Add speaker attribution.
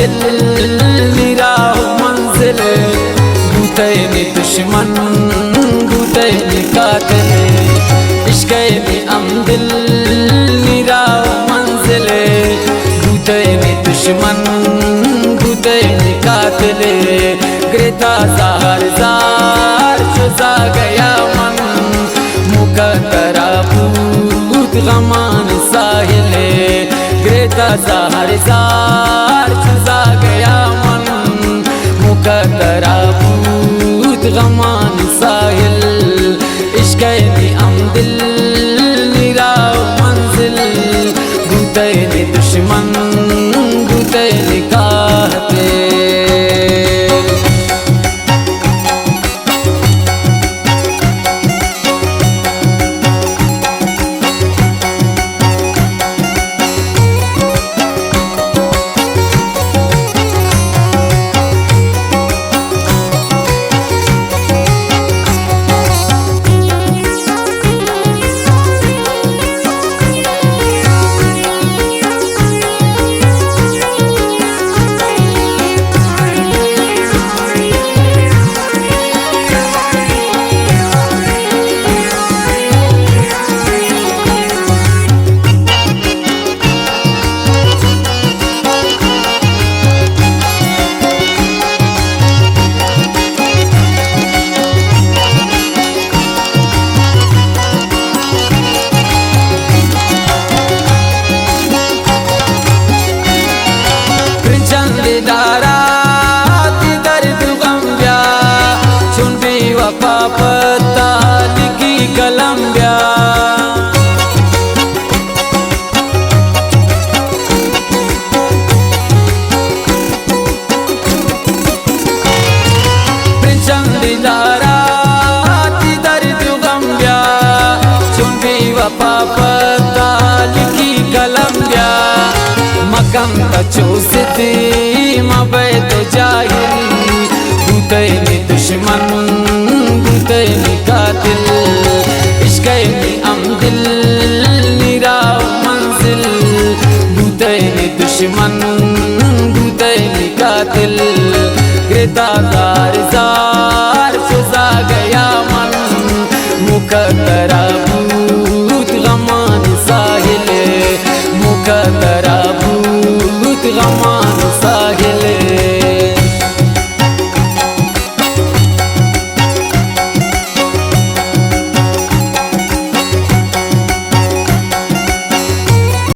Speaker 1: दिल मेरा मंजिल बूते में दुश्मन बूते में कातिल इश्क में हम दिल मेरा मंजिल बूते में दुश्मन बूते में कातिल गिरता ज़ाहर ज़ार चुजा गया मन मुकद्दरा बूत गमान साहिल गिरता ज़ाहर ज़ार चुजा गया मन मुकद्दरा बूत गमान साहिल इश्क में हम दिल मेरा मंजिल बूते में दुश्मन बूते में कातिल। पता लिखी कलम ब्या चंदिलारा दर्द गम ब्या चुन भी वफा पता लिखी कलम ब्या मकम कचो सिद्धि मबैत जाहिल बूते